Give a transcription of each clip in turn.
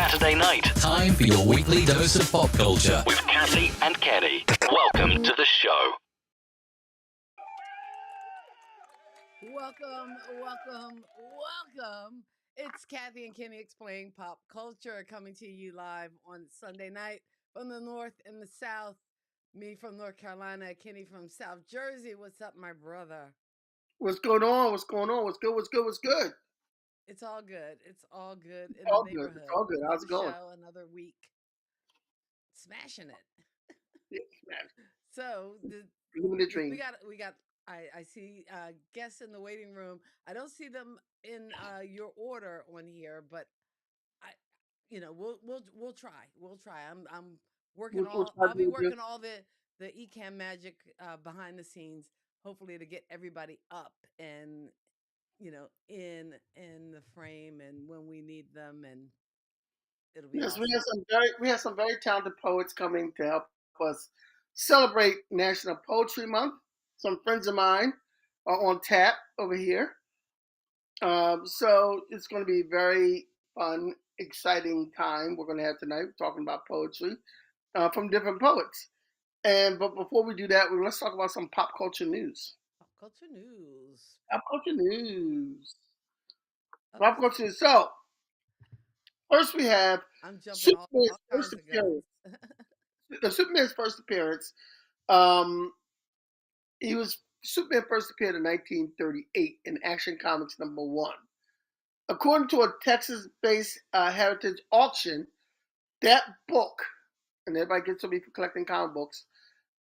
Saturday night. Time for your weekly dose of pop culture. With Kathy and Kenny. Welcome to the show. Welcome. It's Kathy and Kenny Explain Pop Culture coming to you live on Sunday night from the North and the South. Me from North Carolina, Kenny from South Jersey. What's up, my brother? What's going on? What's going on? What's good? What's good? What's good? It's all good. It's all good in All the good. neighborhood. It's all good. How's Another it going? show, another week. Smashing it. Yes, man. So Living the dream. we got I see guests in the waiting room. I don't see them in your order on here, but we'll try. We'll try. I'm working We'll all try to I'll be do this. working all the ECAM magic behind the scenes, hopefully to get everybody up and in the frame and when we need them, and it'll be Yes, awesome. we have some very talented poets coming to help us celebrate National Poetry Month. Some friends of mine are on tap over here. So it's going to be a very fun, exciting time we're going to have tonight talking about poetry from different poets. But before we do that, let's talk about some pop culture news. Pop culture news. Pop culture news. Okay. Pop culture. So first we have I'm jumping Superman's all first kinds of appearance. guns. Superman's first appearance. Superman first appeared in 1938 in Action Comics #1. According to a Texas-based heritage auction, that book, and everybody gets to me for collecting comic books,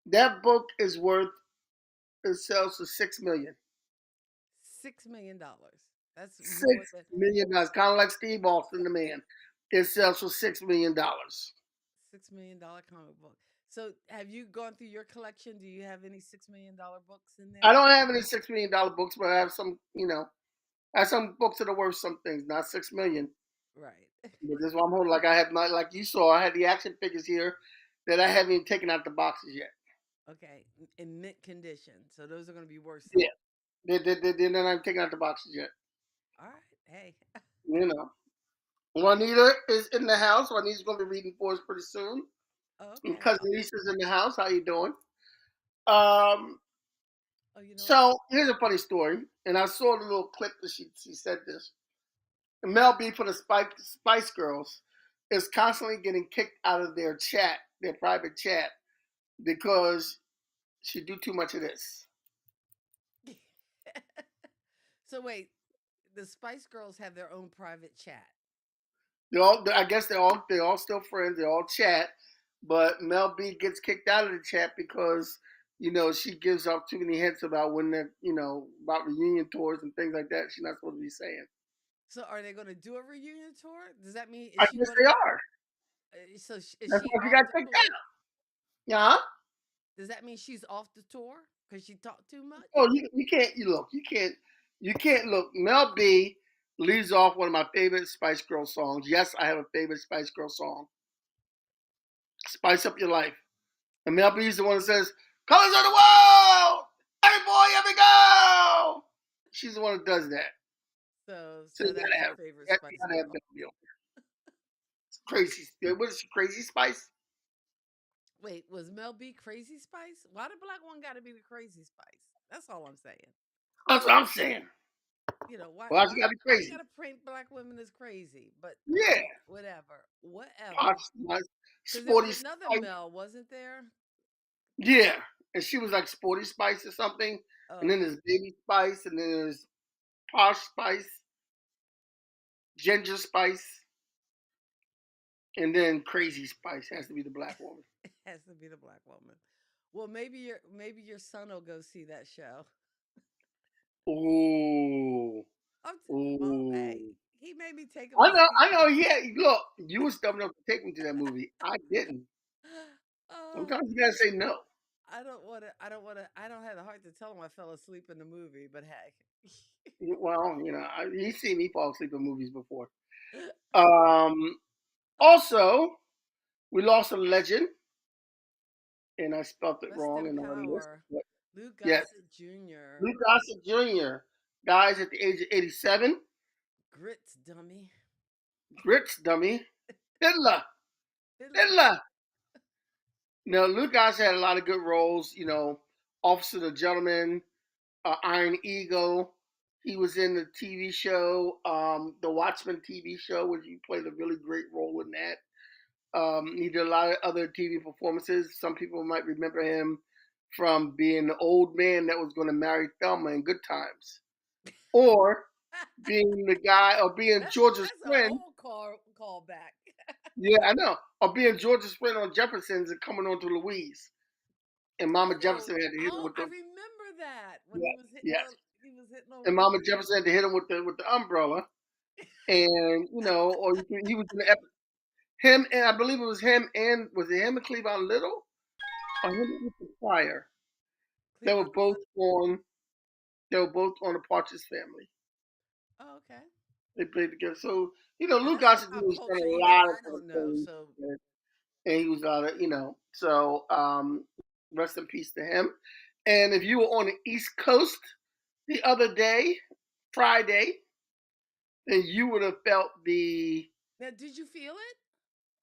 that book is worth, it sells for $6 million. $6 million. That's $6 more than million, kind of like Steve Austin, the man. It sells for $6 million. $6 million comic book. So, have you gone through your collection? Do you have any $6 million books in there? I don't have any $6 million books, but I have some, I have some books that are worth some things, not $6 million. Right. But this is what I'm holding. Like I have like you saw, I had the action figures here that I haven't even taken out the boxes yet. Okay, in mint condition. So those are going to be worth. Yeah, they're not even taking out the boxes yet. All right. Hey. Juanita is in the house. Juanita's going to be reading for us pretty soon. Okay. And cousin Lisa's in the house. How you doing? So here's a funny story, and I saw the little clip that she said this. Mel B for the Spice Girls is constantly getting kicked out of their chat, their private chat, because she do too much of this. So wait, the Spice Girls have their own private chat. I guess they're all still friends. They all chat, but Mel B gets kicked out of the chat because she gives off too many hints about when they're about reunion tours and things like that. She's not supposed to be saying. So are they going to do a reunion tour? Does that mean? I guess they are. So is That's she why she off got the kicked tour? out. Yeah. Does that mean she's off the tour because she talked too much? Oh, you can't. You can't look. Mel B leaves off one of my favorite Spice Girl songs. Yes, I have a favorite Spice Girl song. Spice Up Your Life. And Mel B is the one that says, "Colors of the world, every boy, every girl." She's the one that does that. So that's your favorite Spice Girl. It's crazy. What is she, Crazy Spice? Wait, was Mel B Crazy Spice? Why the black one got to be the Crazy Spice? That's all I'm saying. That's what I'm saying. Why she got to be crazy? You got to paint black women as crazy, but yeah, whatever. Sporty there was another Spice. Mel, wasn't there? Yeah, and she was like Sporty Spice or something, and then there's Baby Spice, and then there's Posh Spice, Ginger Spice, and then Crazy Spice has to be the black woman. It has to be the black woman. Well, maybe your son will go see that show. Ooh. Well, hey, he made me take him. I know. Yeah, look, you was dumb enough to take me to that movie. I didn't. Sometimes you gotta say no. I don't have the heart to tell him I fell asleep in the movie, but hey. Well, he's seen me fall asleep in movies before. Also, we lost a legend, and I spelled it wrong in the list. Lou Gossett Jr. Lou Gossett Jr. dies at the age of 87. Grits dummy. Hitler. Hitler. Hitler. No, Lucas had a lot of good roles. Officer the Gentleman, Iron Eagle. He was in the TV show, the Watchmen TV show, which he played a really great role in that. He did a lot of other TV performances. Some people might remember him from being the old man that was going to marry Thelma in Good Times, or being the guy, or being George's That's an friend. old call back. Yeah, I know. Or being George's friend on Jefferson's and coming on to Louise, and Mama Jefferson had to hit him with I the remember that when yeah, he was hitting yes, on and Mama Louise. Jefferson had to hit him with the umbrella, and or he was in the him and I believe it was him and was it him and Cleavon Little or him and Mr. Pryor. They were Cleveland. both on. They were both on the Partridge Family. Oh, okay. They played together. So And Lou that's some Gossett pop was done culture a even lot I of don't know. things, So and he was out of So rest in peace to him. And if you were on the East Coast the other day, Friday, then you would have felt the. now, did you feel it?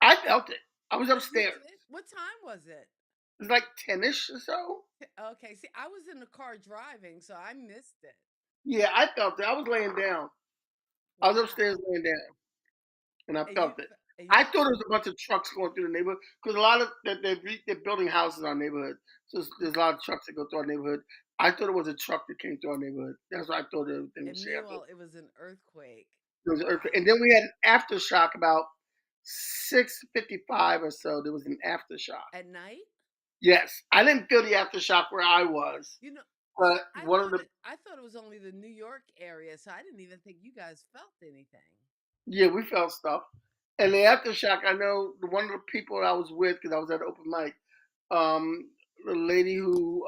I felt it. I was You upstairs. did. What time was it? It was like 10ish or so. Okay. See, I was in the car driving, so I missed it. Yeah, I felt it. I was laying down. I was upstairs Wow. laying down, and I And felt it. you I thought it was a bunch of trucks going through the neighborhood because a lot of they're building houses in our neighborhood, so there's a lot of trucks that go through our neighborhood. I thought it was a truck that came through our neighborhood. That's what I thought everything was and shared. meanwhile it was an earthquake. There was an earthquake, and Wow. then we had an aftershock about 6:55 or so. There was an aftershock. At night? Yes, I didn't feel the aftershock where I was, You know, see, but one of the I thought it was only the New York area, so I didn't even think you guys felt anything. yeah, we felt stuff. And the aftershock, I know one of the people I was with because I was at the open mic. Um, the lady who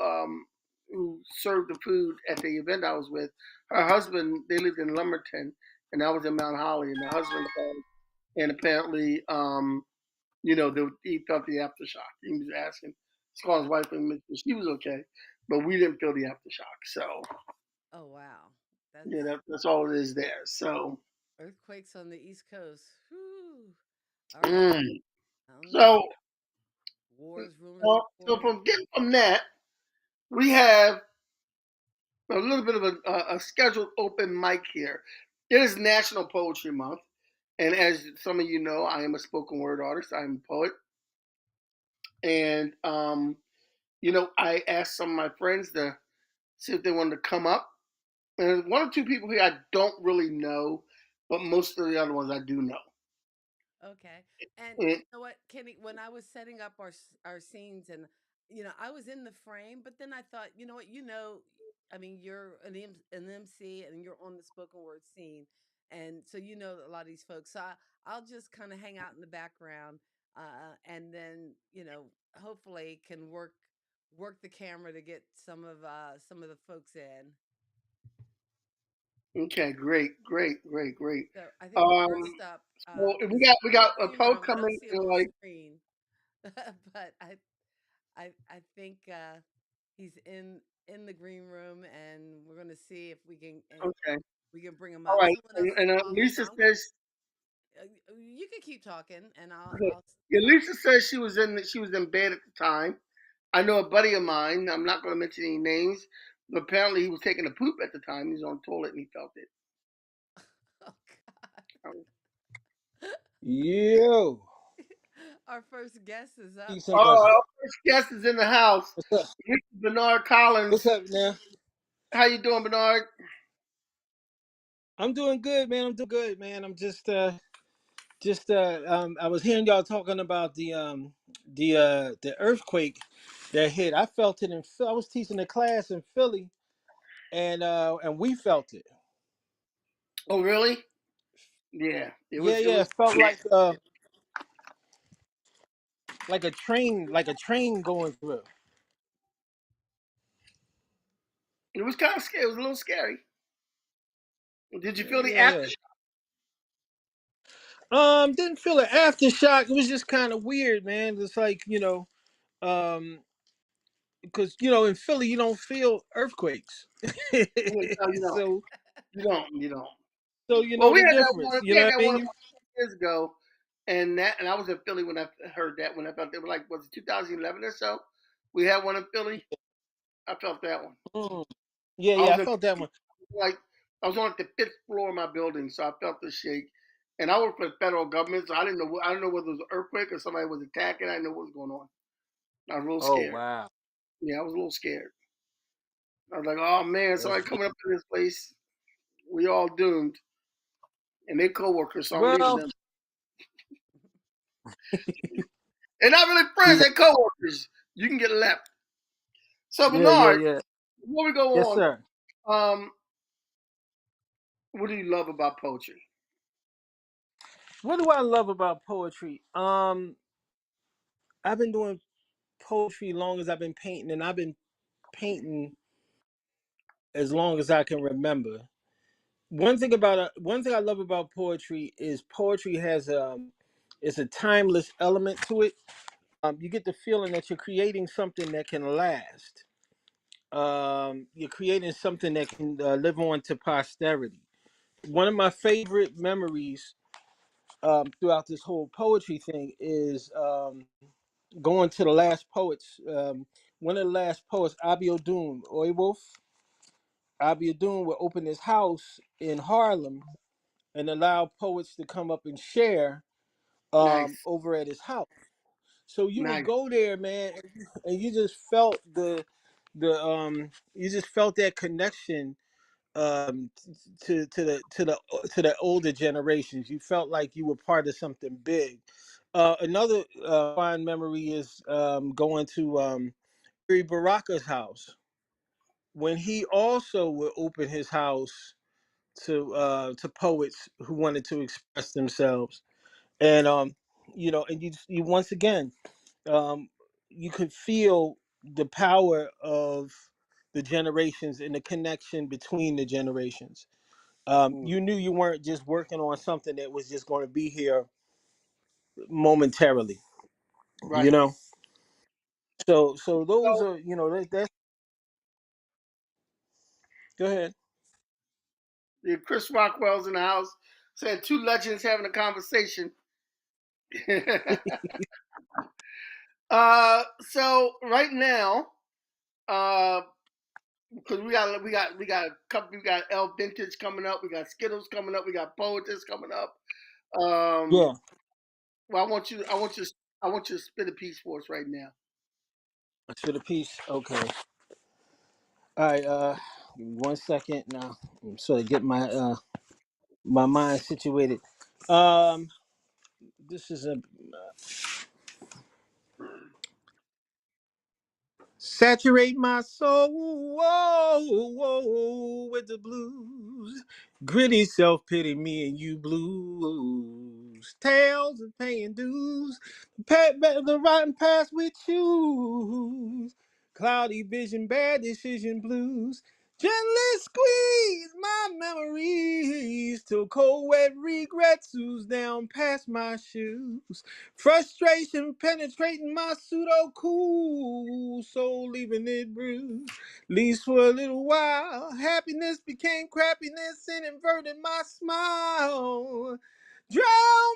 served the food at the event I was with, her husband, they lived in Lumberton, and I was in Mount Holly, and the husband called, and apparently, he felt the aftershock. He was asking, he called his wife and she was okay, but we didn't feel the aftershock. So Oh wow. That's yeah, that's all it is there. So earthquakes on the East Coast. Whew. All right. mm. I don't know. so Wars, rumors, so reports. from that, we have a little bit of a scheduled open mic here. It is National Poetry Month, and as some of you know, I am a spoken word artist. I'm a poet, and I asked some of my friends to see if they wanted to come up. And there's one or two people here I don't really know, but most of the other ones I do know. Okay. And And, you know what, Kenny, when I was setting up our scenes and I was in the frame, but then I thought, you know what, I mean, you're an MC and you're on the spoken word scene. And so a lot of these folks. So I'll just kind of hang out in the background and then, hopefully can work the camera to get some of the folks in. okay, great. So I think Um, first up so is we in the got a green poet room. I don't coming see him in on like screen, but I think he's in the green room, and we're gonna see if okay, we can bring him all up. right. Someone else is calling, so Lisa says you can keep talking, and okay. I'll Yeah, Lisa says she was in bed at the time. I know a buddy of mine. I'm not going to mention any names, but apparently he was taking a poop at the time. He was on the toilet and he felt it. oh God, Um, Yo, our first guest is up. peace and Oh, blessings. our first guest is in the house. What's up? This is Bernard What's Collins. up, man? How you doing, Bernard? I'm doing good, man. I'm doing good, man. I'm I was hearing y'all talking about the earthquake that hit. I felt it in Philly. I was teaching a class in Philly, and we felt it. Oh, really? Yeah, Yeah, it yeah. was It felt like a train going through. kind of scary. It was a little scary. Did you Yeah, feel the yeah, yeah. aftershock? Didn't feel an aftershock. It was just kind of weird, man. It's like, um, because in Philly you don't feel earthquakes. No, you don't. so You don't. You don't. so you Well, know the difference. we You know had what that I one mean? about 2 years ago. and I was in Philly when I heard that. When I felt, they were like, was it 2011 or so? We had one in Philly. I felt that one. Mm. Yeah, I yeah, was I felt that one. like, I was on like the fifth floor of my building, so I felt the shake. And I worked for the federal government, so I didn't know. I didn't know whether it was an earthquake or somebody was attacking. I didn't know what was going on. I was a little Oh scared. wow. Yeah, I was a little scared. I was like, oh man, That's somebody coming up to this place. We all doomed. And they coworkers, so I'm leaving well, them. They're not really friends, yeah, they're coworkers. You can get left. So yeah, yeah, Bernard, yeah. before we go Yes, on, sir. um, what do you love about poetry? What do I love about poetry? I've been doing poetry long as I've been painting, and I've been painting as long as I can remember. One thing I love about poetry has it's a timeless element to it. You get the feeling that you're creating something that can last. You're creating something that can live on to posterity. One of my favorite memories throughout this whole poetry thing is going to the last poets. One of the last poets, Abiodun Oiwolf. Abiodun would open his house in Harlem and allow poets to come up and share Nice, over at his house. So you would nice. go there, man, and you just felt you just felt that connection to the older generations. You felt like you were part of something big. Another fine memory is going to Baraka's house when he also would open his house to poets who wanted to express themselves. And and you once again, um, you could feel the power of the generations and the connection between the generations. Mm, You knew you weren't just working on something that was just going to be here momentarily, you right. know. So those So are that's go ahead. yeah, Chris Rockwell's in the house saying two legends having a conversation. So right now, uh, because we got a couple, we got L Vintage coming up, we got Skittles coming up, we got POETYSS coming up. Yeah, Well, I want you to spit a piece for us right now. for the piece. Okay. All right. Give me 1 second now. I'm sort of get my mind situated. Um, this is a saturate my soul with the blues. Gritty self pity, me and you blues. Tales of paying dues. The rotten past we choose. Cloudy vision, bad decision blues. Gently squeeze my memories till cold wet regrets ooze down past my shoes. Frustration penetrating my pseudo cool soul, leaving it bruised. Least for a little while, happiness became crappiness and inverted my smile. Drown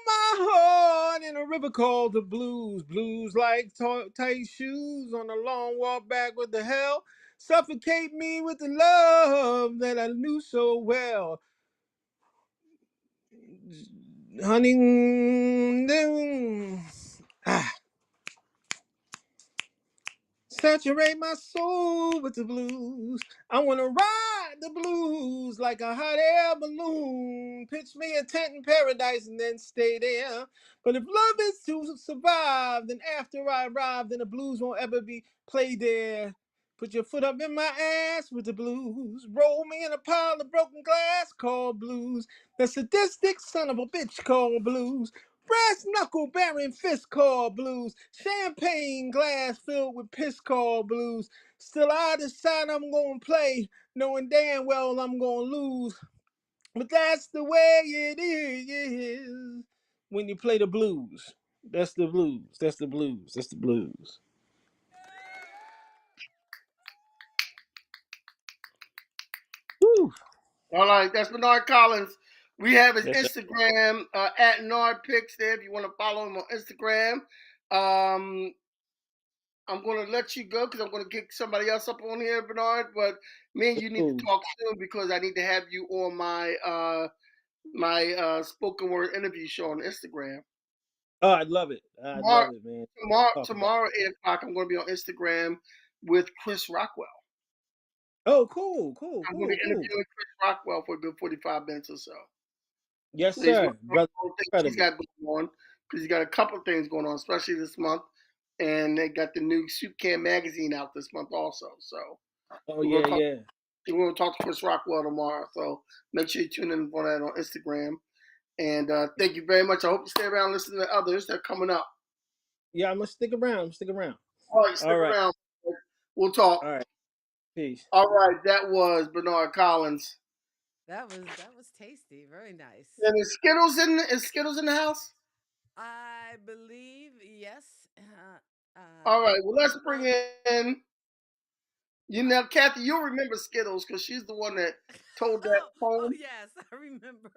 my heart in a river called the blues. Blues like tight shoes on a long walk back with the hell. Suffocate me with the love that I knew so well. Honey, ah. Saturate my soul with the blues. I want to ride the blues like a hot air balloon. Pitch me a tent in paradise and then stay there. But if love is to survive, then after I arrive, then the blues won't ever be played there. Put your foot up in my ass with the blues. Roll me in a pile of broken glass called blues. The sadistic son of a bitch called blues. Brass knuckle bearing fist called blues. Champagne glass filled with piss called blues. Still I decide I'm gonna play, knowing damn well I'm gonna lose. But that's the way it is when you play the blues. That's the blues. That's the blues. That's the blues. Woo. All right, that's Bernard Collins We have his Yes, sir. Instagram at NardPix there if you want to follow him on Instagram. Um, I'm going to let you go because I'm going to get somebody else up on here, Bernard. But me and you need to Cool. talk soon because I need to have you on my spoken word interview show on Instagram. Oh, I'd love it. I'd Tomorrow, love it, man. tomorrow, Talk about tomorrow 8 o'clock, I'm going to be on Instagram with Chris Rockwell. it. Oh, cool, cool, I'm going to cool, be cool. interviewing Chris Rockwell for a good 45 minutes or so. Yes, So he's going sir. to talk Brother, about all the things he's incredible. got going on because he's got a couple of things going on, especially this month. And they got the new Soup Can magazine out this month also. So Oh, we're going yeah, to talk. yeah. We're going to talk to Chris Rockwell tomorrow. So make sure you tune in for that on Instagram. And thank you very much. I hope you stay around and listen to the others that are coming up. Yeah, I'm gonna stick around. Stick around. All right, stick All right. around. We'll talk. All right. Peace. All right, that was Bernard Collins. That was tasty. Very nice. And is Skittles in the house? I believe yes. All right, well let's bring Well, in Kathy, you'll remember Skittles because she's the one that told that oh poem yes, I remember.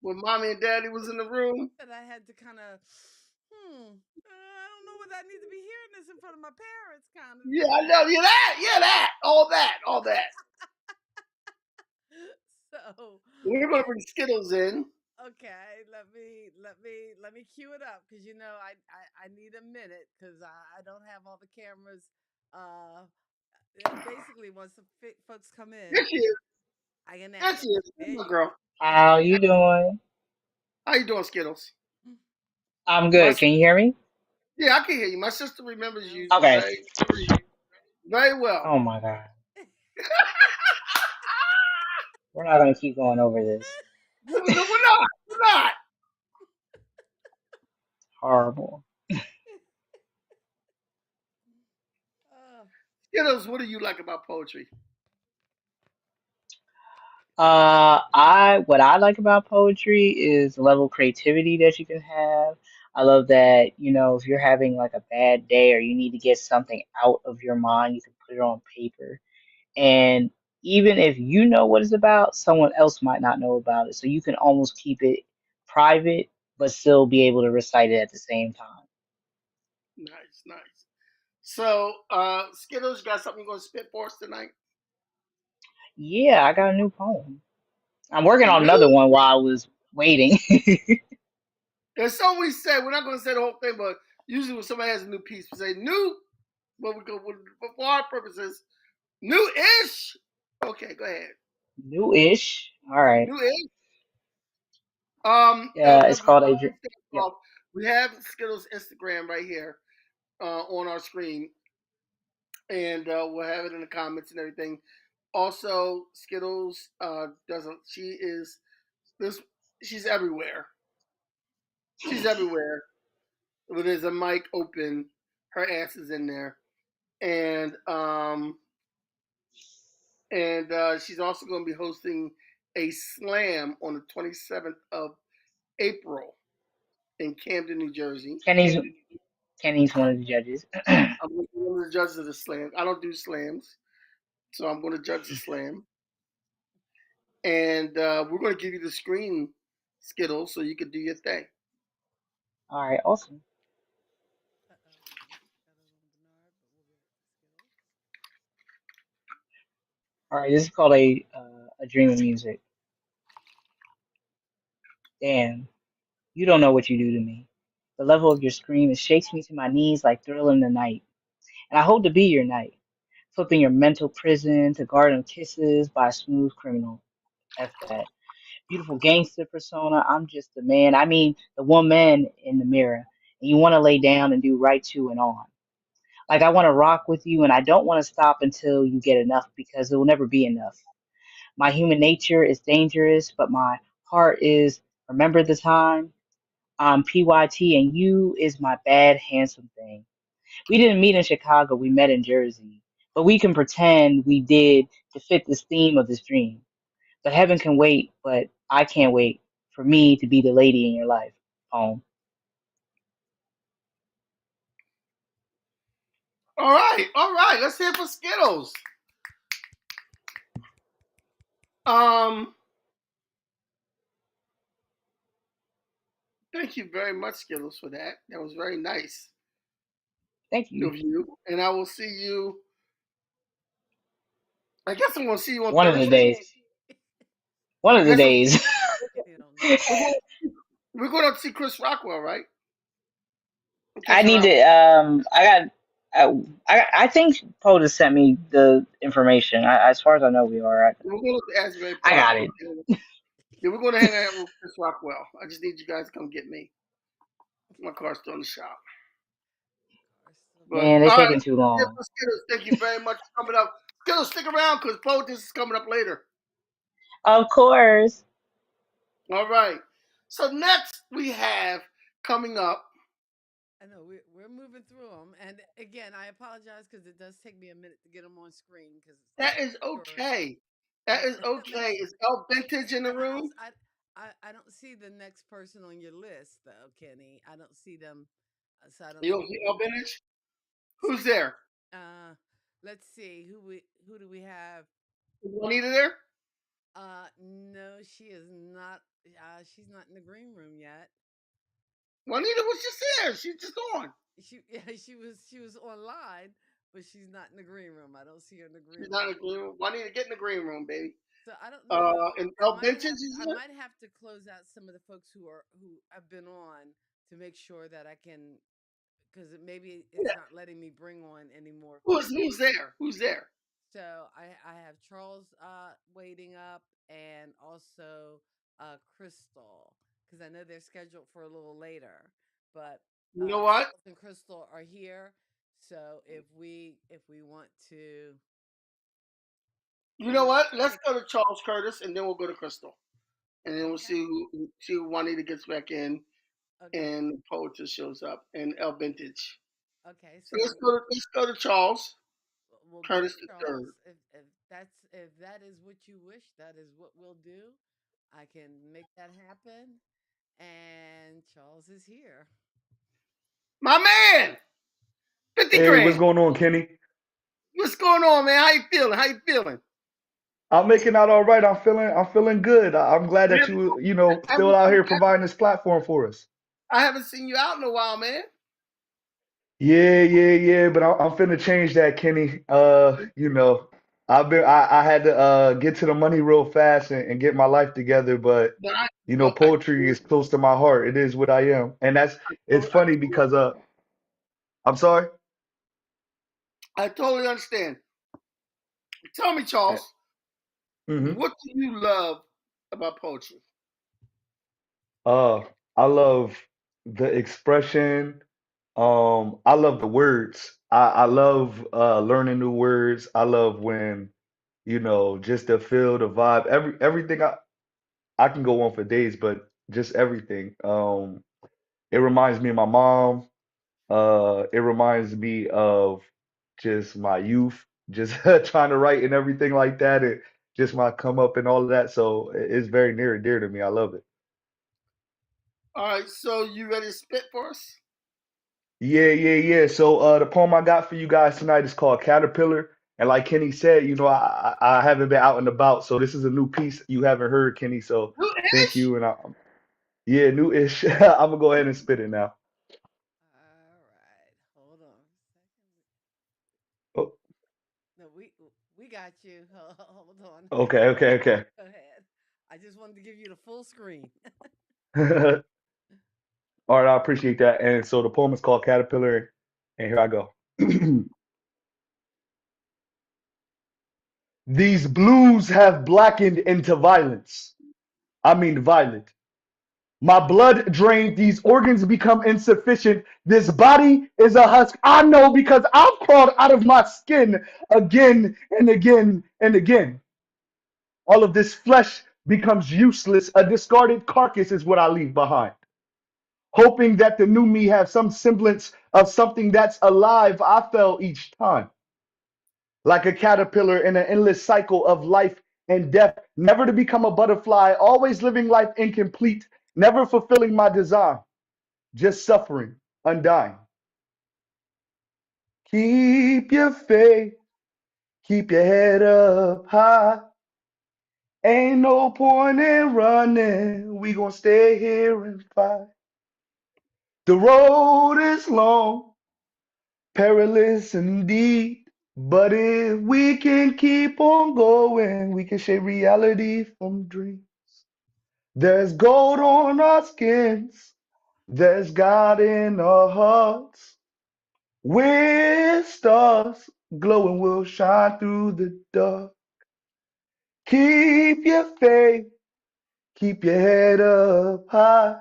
when mommy and daddy was in the room. And I had to kind of, I don't know whether I need to be hearing this in front of my parents, kind of Yeah, I thing. know. Yeah, that. All that. So, We're gonna bring Skittles in. okay, let me cue it up because I need a minute because I don't have all the cameras. Uh, Basically, once the folks come There in, she is. I can There add she it. is. There Hey, my you girl. go. Thank How you. you doing? How you doing, Skittles? I'm My good. Can you hear me? Yeah, I can hear you. My sister remembers That was you Okay. nice. very well. Oh my God. We're not gonna keep going over this. No, we're not. We're not. Horrible. Oh, Skittles, what do you like about poetry? What I like about poetry is the level of creativity that you can have. I love that, if you're having like a bad day or you need to get something out of your mind, you can put it on paper. And even if you know what it's about, someone else might not know about it. So you can almost keep it private, but still be able to recite it at the same time. Nice. So, Skittles, you got something you're gonna spit for us tonight? Yeah, I got a new poem. I'm working on another New. one while I was waiting. There's something we say. We're not gonna say the whole thing, but usually when somebody has a new piece, we say new. But for our purposes, new-ish. Okay, go ahead. New-ish. All right. New-ish. Yeah, it's Before called a we dream. finish Yep. off, we have Skittles' Instagram right here on our screen, and we'll have it in the comments and everything. Also, Skittles doesn't. She is this. She's everywhere. She's everywhere. When there's a mic open, her ass is in there, and she's also going to be hosting a slam on the 27th of April in Camden, New Jersey. Kenny's Kenny's one of the judges. I'm going to be one of the judges of the slam. I don't do slams, so I'm going to judge the slam. And we're going to give you the screen, Skittles, so you can do your thing. All right, awesome. uh-oh. Got a little Bernard, but we'll get Skittles. All right, this is called a dream of music. Damn, you don't know what you do to me. The level of your scream, it shakes me to my knees like Thrill in the Night. And I hope to be your knight, flipping your mental prison to garden kisses by a smooth criminal. F that. Beautiful gangster persona. I'm just the man. I mean, the woman in the mirror. And you want to lay down and do right to and on. Like I want to rock with you, and I don't want to stop until you get enough because it will never be enough. My human nature is dangerous, but my heart is. Remember the time? I'm PYT, and you is my bad handsome thing. We didn't meet in Chicago. We met in Jersey, but we can pretend we did to fit this theme of this dream. But heaven can wait, but I can't wait for me to be the lady in your life. Poem. All right. Let's hear for Skittles. Um, Thank you very much, Skittles, for that. That was very nice Thank you. of you. And I will see you. I guess I'm going to see you on One of the Thursday. days. One I of the guess days. You don't know. we're going to see Chris Rockwell, right? I Chris need to. Rockwell. I think POETYSS sent me the information. As far as I know, we are. We're going to Asbury I Park. got it. Yeah, we're going to hang out with Chris Rockwell. I just need you guys to come get me. My car's still in the shop. But Man, they all right, taking too long. Skittles, thank you very much for coming up. Skittles, stick around because POETYSS is coming up later. Of course. All right. So next we have coming up. I know we're moving through them, and again, I apologize because it does take me a minute to get them on screen because That is sure. okay. That is okay. Is El Vintage in the room? I don't see the next person on your list though, Kenny. I don't see them, so I don't You know. don't see El Vintage? Who's See, there? uh, let's see who do we have? Is Juanita there? No, she is not. She's not in the green room yet. Juanita was just there. She's just on. She was online, but she's not in the green room. I don't see her in the green She's room. not in the green room. Juanita, get in the green room, baby. So I don't know. And I El might Vintage have is I here? might have to close out some of the folks who have been on to make sure that I can because maybe it's Yeah. not letting me bring on any more Who's there? Who's there? So I have Charles waiting up and also Crystal because I know they're scheduled for a little later, but You know what? Charles and Crystal are here. So if we want to, You you know know, what? Let's take go to Charles Curtis and then we'll go to Crystal. And then we'll okay, see who Juanita gets back in okay, and Poetess shows up and El Vintage. okay. So So let's go to Charles we'll go to Curtis the Charles. third. If that is what you wish, that is what we'll do. I can make that happen. And Charles is here. My man, 50 Hey, what's grand. going on, Kenny? What's going on, man? How you feeling? How you feeling? I'm making out all right. I'm feeling good. I'm glad I that haven't, you I still haven't out seen here providing this platform for us. I haven't seen you out in a while, man. Yeah. But I'm finna change that, Kenny. I had to get to the money real fast and get my life together. But But I poetry is close to my heart. It is what I am, and it's I, funny because I'm sorry. I totally understand. Tell me, Charles, Mm-hmm. what do you love about poetry? Uh, I love the expression. I love the words. I love learning new words. I love when, just the feel, the vibe, everything. I can go on for days, but just everything. It reminds me of my mom. It reminds me of just my youth, just trying to write and everything like that, and just my come up and all of that. So it's very near and dear to me. I love it. All right, so you ready to spit for us? Yeah. So the poem I got for you guys tonight is called Caterpillar. And like Kenny said, I haven't been out and about, so this is a new piece you haven't heard, Kenny. So New thank ish? you. And yeah, new-ish. I'm gonna go ahead and spit it now. All right, hold on a second. Oh, No, we got you. Hold on. okay. Go ahead. I just wanted to give you the full screen. All right, I appreciate that. And so the poem is called Caterpillar, and here I go. These blues have blackened into violence. I mean violent. My blood drained, these organs become insufficient. This body is a husk. I know because I've crawled out of my skin again and again and again. All of this flesh becomes useless. A discarded carcass is what I leave behind. Hoping that the new me has some semblance of something that's alive, I fell each time. Like a caterpillar in an endless cycle of life and death, never to become a butterfly, always living life incomplete, never fulfilling my design. Just suffering, undying. Keep your faith, keep your head up high. Ain't no point in running, we gonna stay here and fight. The road is long, perilous indeed. But if we can keep on going, we can shape reality from dreams. There's gold on our skins, there's God in our hearts. We're stars, glowing will shine through the dark. Keep your faith, keep your head up high.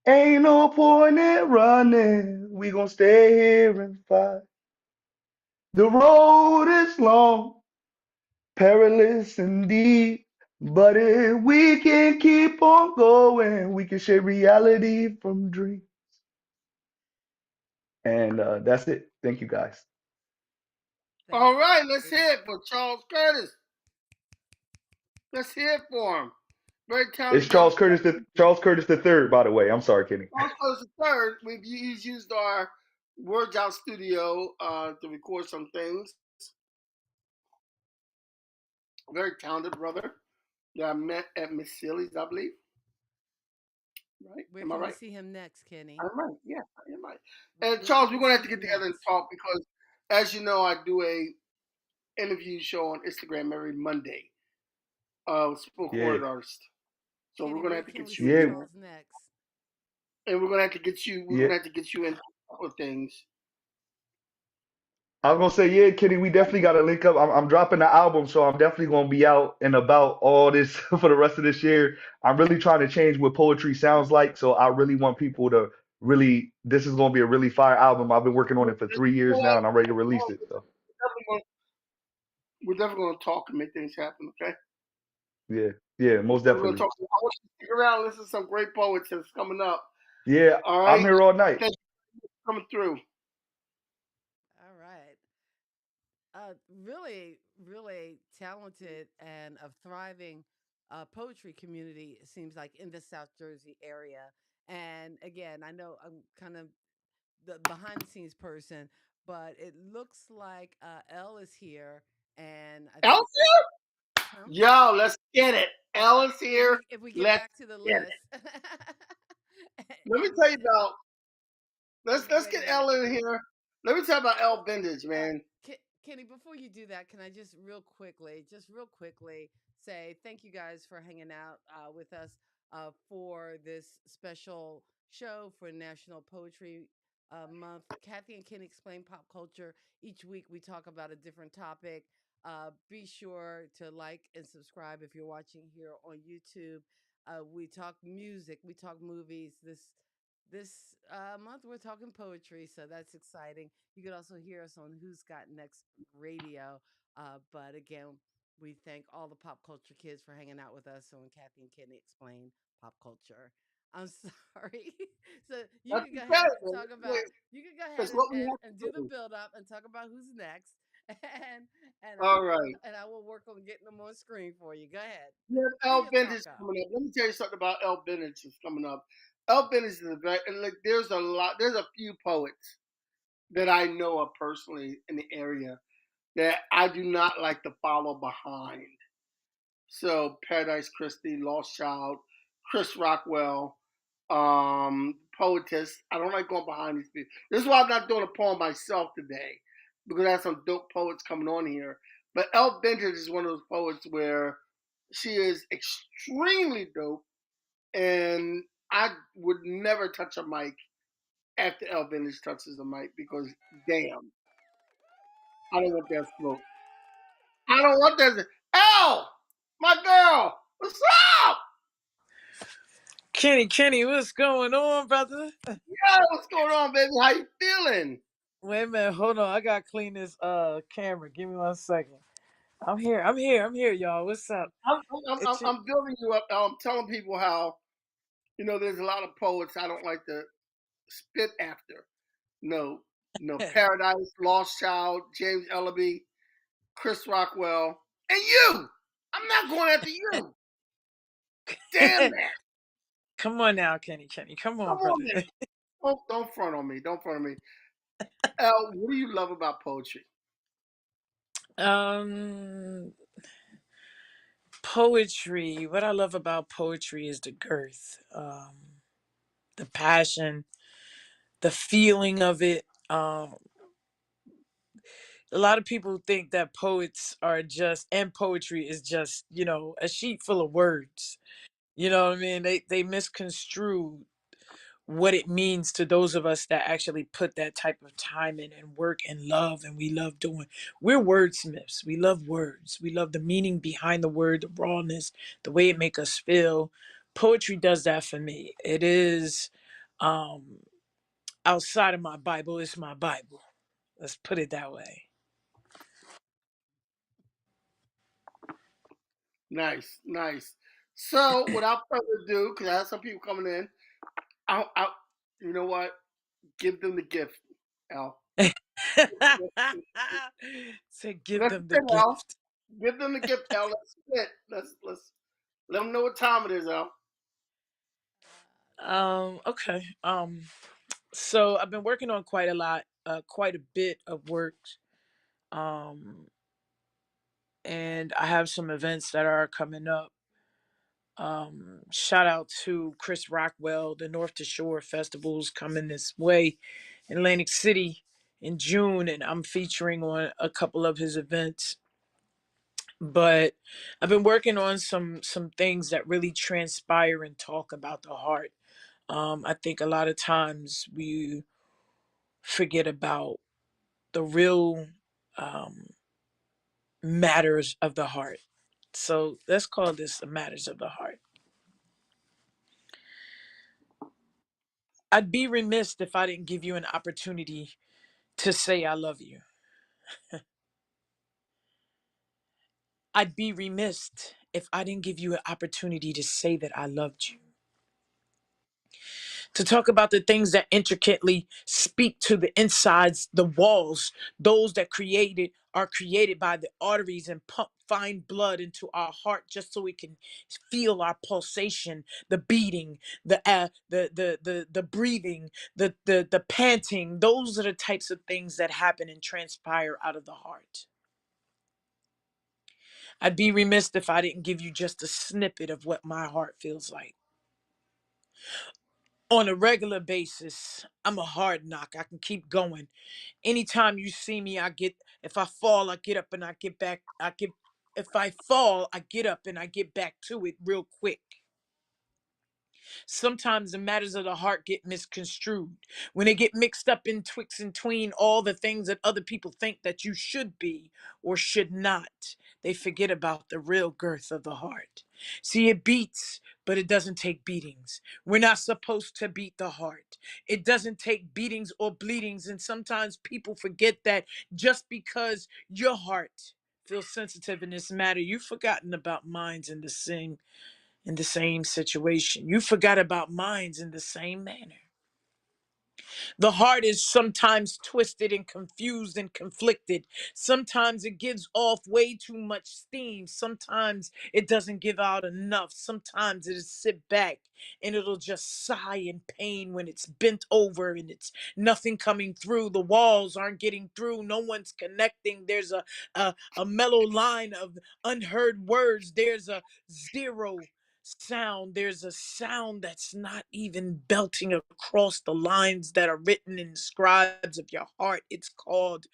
Ain't no point in running, we gon' stay here and fight. The road is long, perilous indeed. But if we can keep on going, we can shape reality from dreams. And that's it. Thank you guys. Thank All right, let's you. hear it for Charles Curtis. Let's hear it for him. Very It's talented young Charles Curtis the third, by the way. I'm sorry, Kenny. Charles Curtis the third. He's used our Words Out Studio to record some things. Very talented brother that I met at Miss Sealy's, I believe. Right? Where Am I can we right? see him next, Kenny? I'm right. Yeah, I am right. And Where Charles, can we're we gonna have see to you get together and next? talk because, as you know, I do a interview show on Instagram every Monday. Spoken Yeah. word artist. So we're Kenny, gonna where have to can we get you see in Yeah. there, Charles next? and we're gonna have to get you. We're Yeah. gonna have to get you in a couple of things. I was gonna say, yeah, Kenny, we definitely gotta link up. I'm dropping the album, so I'm definitely gonna be out and about all this for the rest of this year. I'm really trying to change what poetry sounds like, so I really want people to really. This is gonna be a really fire album. I've been working on it for 3 years now, and I'm ready to release it. So We're definitely gonna talk and make things happen. Okay. yeah, yeah, most We're gonna definitely. talk. I want you to stick around and listen to some great poets that's coming up. Yeah, All I'm right. here all night. Thank you for coming through. All right. Really, really talented and a thriving poetry community, it seems like, in the South Jersey area. And again, I know I'm kind of the behind the scenes person, but it looks like Elle is here. And I think, Elle's here? huh? Yo, let's get it. Elle's here. If we get Let's back to the get it. list. Let me and tell you about. Let's wait a get minute. Elle in here. Let me tell you about Elle Vintage, Uh, man. Kenny, before you do that, can I just real quickly say thank you guys for hanging out with us for this special show for National Poetry Month. Kathy and Kenny explain pop culture. Each week we talk about a different topic. Be sure to like and subscribe if you're watching here on YouTube. We talk music, we talk movies. This month we're talking poetry, so that's exciting. You could also hear us on Who's Got Next Radio. But again, we thank all the pop culture kids for hanging out with us. So when Kathy and Kenny explain pop culture, I'm sorry. So you That's can go okay, ahead and man. talk about. You can go ahead It's what we and have do to the do. build up and talk about who's next, and All right. I will work on getting them on screen for you. Go ahead, We have do Elle your talk Vintage up. coming up. Let me tell you something about Elle Vintage that's coming up. Elle Vintage is a very, and like, there's a lot, there's a few poets that I know of personally in the area that I do not like to follow behind. So Paradise Christie, Lost Child, Chris Rockwell, Poetess. I don't like going behind these people. This is why I'm not doing a poem myself today, because I have some dope poets coming on here. But Elle Vintage is one of those poets where she is extremely dope, and I would never touch a mic after Elle Vintage touches the mic because damn, I don't want that smoke. I don't want that. Elle, my girl, what's up? Kenny, what's going on, brother? Yo, what's going on, baby? How you feeling? Wait a minute, hold on. I gotta clean this camera. Give me 1 second. I'm here, y'all. What's up? It's I'm building you up. I'm telling people how there's a lot of poets I don't like to spit after. No, no, Paradise, Lost Child, James Ellaby, Chris Rockwell, and you. I'm not going after you. Damn that. Come on now, Kenny. Come Come on, on, brother. man. Don't front on me. Don't front on me. El, what do you love about poetry? um Poetry. What I love about poetry is the girth, the passion, the feeling of it. A lot of people think that poets are just, and poetry is just, a sheet full of words. You know what I mean? They misconstrue what it means to those of us that actually put that type of time in and work and love, and we love doing. We're wordsmiths. We love words. We love the meaning behind the word, the rawness, the way it make us feel. Poetry does that for me. It is um outside of my Bible, it's my Bible. Let's put it that way. Nice, nice. So, without further ado, because I have some people coming in, I, you know what? Give them the gift, Al. To give Let's them the spit, Al. gift. Give them the gift, Al. Let's spit. Let's let them know what time it is, Al. Okay. So I've been working on quite a lot, quite a bit of work. Um, and I have some events that are coming up. Shout out to Chris Rockwell. The North to Shore Festival's coming this way in Atlantic City in June, and I'm featuring on a couple of his events. But I've been working on some things that really transpire and talk about the heart. I think a lot of times we forget about the real um, matters of the heart. So let's call this the matters of the heart. I'd be remiss if I didn't give you an opportunity to say I love you. I'd be remiss if I didn't give you an opportunity to say that I loved you. To talk about the things that intricately speak to the insides, the walls, those that created are created by the arteries and pump fine blood into our heart just so we can feel our pulsation, the beating, the breathing, the panting. Those are the types of things that happen and transpire out of the heart. I'd be remiss if I didn't give you just a snippet of what my heart feels like. On a regular basis, I'm a hard knock. I can keep going. Anytime you see me, if I fall, I get up and I get back. If I fall, I get up and I get back to it real quick. Sometimes the matters of the heart get misconstrued when they get mixed up in twixt and tween all the things that other people think that you should be or should not. They forget about the real girth of the heart. See, it beats, but it doesn't take beatings. We're not supposed to beat the heart. It doesn't take beatings or bleedings. And sometimes people forget that just because your heart feels sensitive in this matter, you've forgotten about minds in the same situation. You forgot about minds in the same manner. The heart is sometimes twisted and confused and conflicted. Sometimes it gives off way too much steam. Sometimes it doesn't give out enough. Sometimes it'll sit back and it'll just sigh in pain when it's bent over and it's nothing coming through. The walls aren't getting through. No one's connecting. There's a mellow line of unheard words. There's a zero sound. There's a sound that's not even belting across the lines that are written in scribes of your heart. It's called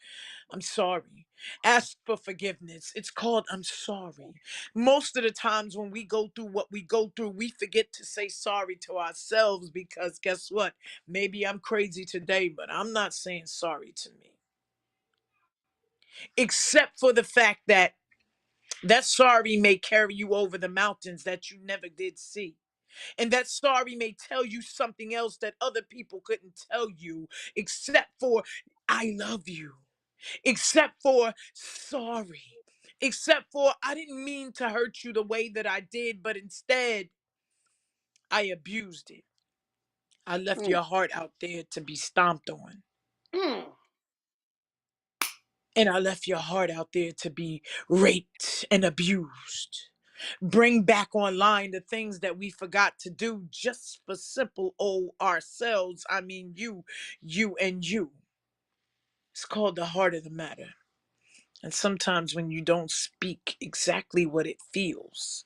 I'm sorry. Ask for forgiveness. It's called I'm sorry. Most of the times when we go through what we go through, we forget to say sorry to ourselves because guess what? Maybe I'm crazy today, but I'm not saying sorry to me. Except for the fact that that sorry may carry you over the mountains that you never did see. And that sorry may tell you something else that other people couldn't tell you, except for I love you, except for sorry, except for I didn't mean to hurt you the way that I did, but instead I abused it. I left Mm, your heart out there to be stomped on. mm. And I left your heart out there to be raped and abused. Bring back online the things that we forgot to do just for simple old ourselves. I mean, you and you. It's called the heart of the matter. And sometimes when you don't speak exactly what it feels,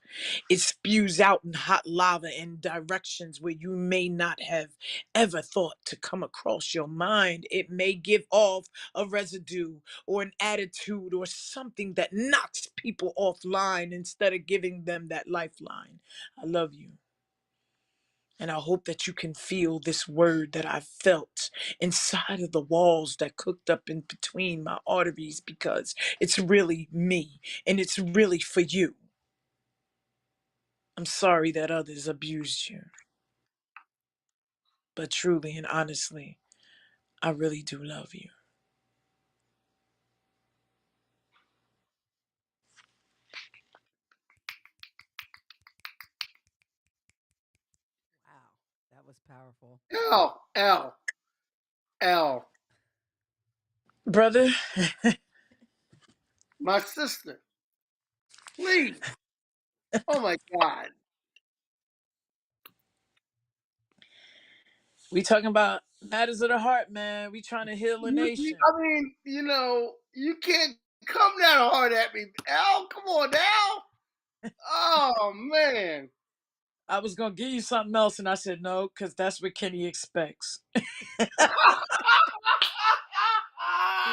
it spews out in hot lava in directions where you may not have ever thought to come across your mind. It may give off a residue or an attitude or something that knocks people offline instead of giving them that lifeline. I love you. And I hope that you can feel this word that I felt inside of the walls that cooked up in between my arteries, because it's really me and it's really for you. I'm sorry that others abused you, but truly and honestly, I really do love you. Wow, that was powerful. L, Brother, my sister, please. Oh my God. we talking about matters of the heart, man. We trying to heal a nation. I mean, you can't come that hard at me, Al. Come on, Al. Oh man. I was going to give you something else, and I said no, because that's what Kenny expects. He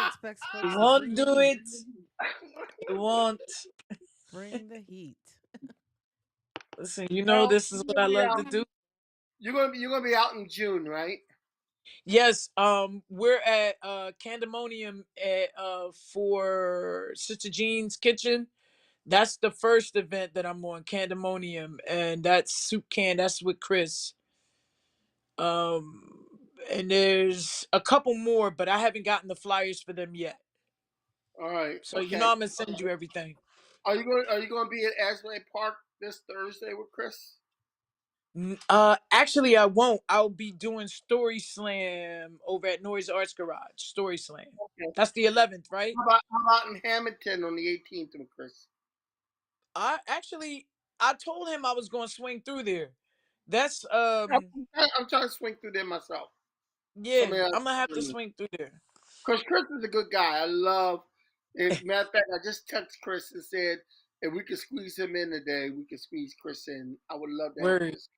expects He folks to won't bring the do heat. it. He won't. Bring the heat. Listen, you know Al, this is what I love to do. you're gonna be out in June, right? Yes, we're at Candemonium at for Sister Jean's Kitchen. That's the first event that I'm on, Candemonium, and that's Soup Can, that's with Chris. Um and there's a couple more, but I haven't gotten the flyers for them yet. All right. So you know Okay. I'm gonna send you everything. Are you going to be at Asbury Park this Thursday with Chris? Actually, I won't. I'll be doing Story Slam over at Noise Arts Garage. Story Slam. Okay. That's the 11th, right? How about in Hamilton on the 18th with Chris? I told him I was going to swing through there. That's I'm trying to swing through there myself. yeah, Somebody else. I'm gonna have to swing through there. Because Chris is a good guy. I love. Matter of fact, I just texted Chris and said if we could squeeze him in today, we could squeeze Chris in. I would love to have Word. Chris.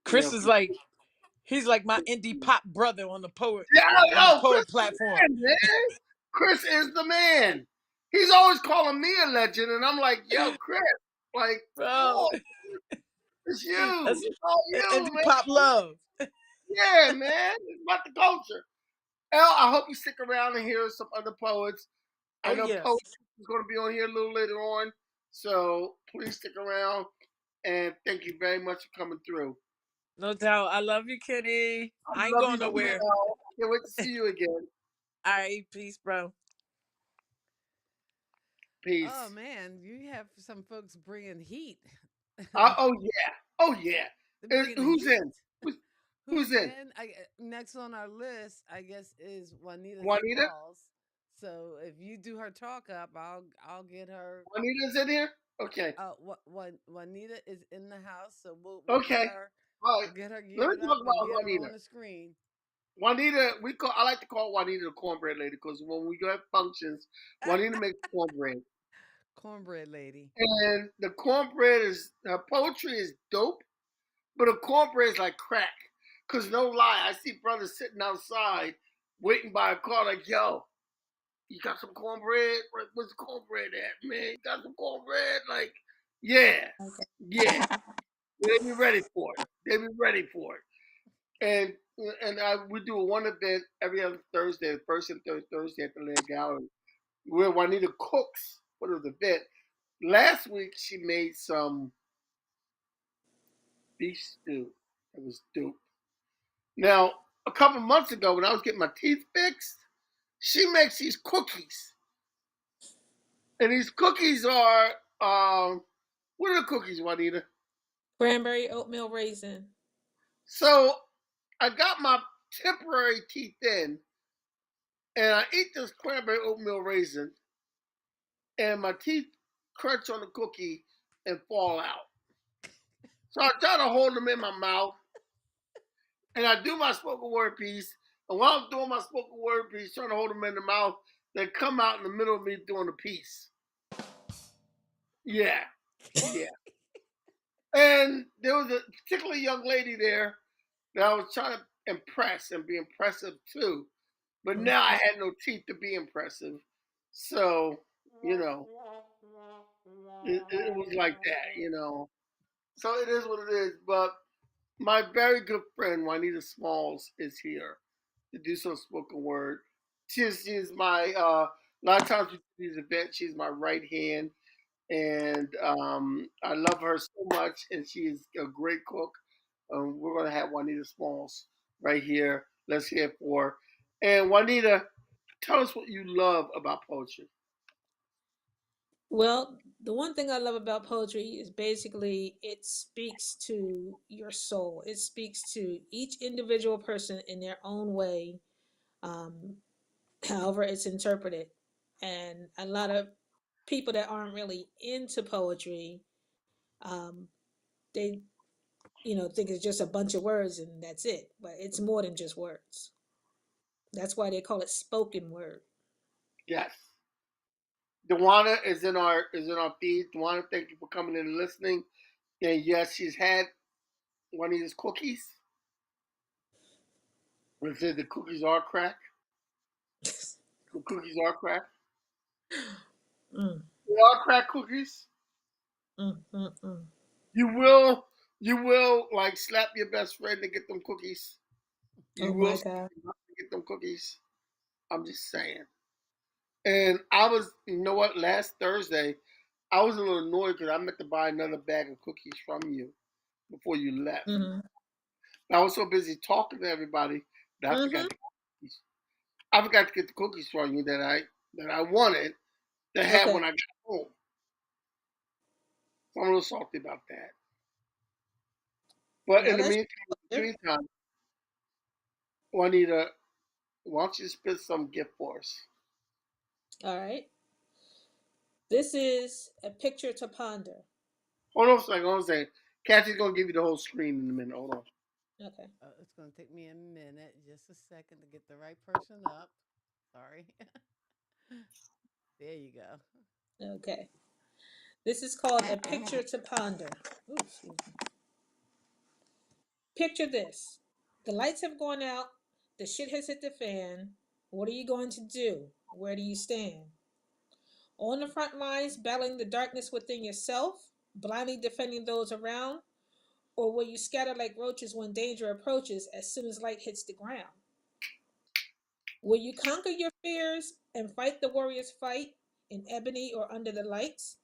Chris is 'Cause- like he's like my indie pop brother on the yeah, Chris poet is the platform. man, man. Chris is the man. He's always calling me a legend, and I'm like, yo, Chris, like, come Bro, on, it's you, that's it's all you, indie man. pop love. Yeah, man, it's about the culture. El, I hope you stick around and hear some other poets. I Oh know yes. POETYSS is going to be on here a little later on, so please stick around. And thank you very much for coming through. No doubt. I love you, Kenny. I I ain't love going you too, nowhere. El. Can't wait to see you again. All right, peace, bro. Oh Peace. man, you have some folks bringing heat. Oh yeah. Oh yeah. They're bringing the Who's heat. in? Who's Who's in? in? Next on our list, I guess, is Juanita Juanita. Smalls. So if you do her talk up, I'll get her. Juanita's in here. Okay. Juanita is in the house, so we'll get Okay. her. All right. We'll get her Let me geared talk up and about get her Juanita. on the screen. Juanita, I like to call Juanita the cornbread lady because when we go at functions, Juanita makes cornbread. Cornbread lady. And the cornbread her poetry is dope, but the cornbread is like crack. Cause no lie, I see brothers sitting outside waiting by a car like, yo, you got some cornbread? Where's the cornbread at, man? You got some cornbread? Like, yeah, yeah. They be ready for it. They be ready for it. We do one event every other Thursday, the first and third Thursday at the Lair Gallery, where Juanita cooks for the event. Last week she made some beef stew. It was dope. Now, a couple months ago when I was getting my teeth fixed, she makes these cookies. And these cookies are what are the cookies, Juanita? Cranberry oatmeal raisin. So I got my temporary teeth in and I eat this cranberry oatmeal raisin and my teeth crunch on the cookie and fall out. So I try to hold them in my mouth and I do my spoken word piece. And while I'm doing my spoken word piece, trying to hold them in the mouth, that come out in the middle of me doing a piece. Yeah, yeah. And there was a particular young lady there that I was trying to impress and be impressive too. But now I had no teeth to be impressive. So, you know, it was like that. So it is what it is. But my very good friend, Juanita Smalls, is here to do some spoken word. She's my, a lot of times we do these events, she's my right hand. And I love her so much, and she is a great cook. We're going to have Juanita Smalls right here. Let's hear it for her. And Juanita, tell us what you love about poetry. Well, the one thing I love about poetry is basically it speaks to your soul. It speaks to each individual person in their own way, um, however it's interpreted. And a lot of people that aren't really into poetry, um, they think it's just a bunch of words and that's it. But it's more than just words. That's why they call it spoken word. Yes. Dewana is in our feed. Dewana, thank you for coming in and listening. And yes, she's had Juanita's cookies. It said the cookies are crack. The cookies are crack. Mm, They are crack cookies. mm, mm, mm. You will like slap your best friend to get them cookies. Oh You will my slap God. them up to get them cookies. I'm just saying. And I was, you know what? Last Thursday, I was a little annoyed because I meant to buy another bag of cookies from you before you left. Mm-hmm. I was so busy talking to everybody that I forgot Mm-hmm. to get the cookies. I forgot to get the cookies from you that I wanted to have Okay. when I got home. So I'm a little salty about that. But in Well, the that's meantime, Juanita, why don't you spit some gift for us? all right. This is a picture to ponder. Hold on a second. Hold on a second. Kathy's gonna give you the whole screen in a minute. Hold on. Okay. It's going to take me a minute, just a second to get the right person up. Sorry. There you go. Okay. This is called a picture to ponder. Ooh, excuse me. Picture this. The lights have gone out. The shit has hit the fan. What are you going to do? Where do you stand? On the front lines, battling the darkness within yourself, blindly defending those around? Or will you scatter like roaches when danger approaches as soon as light hits the ground? Will you conquer your fears and fight the warrior's fight in ebony or under the lights?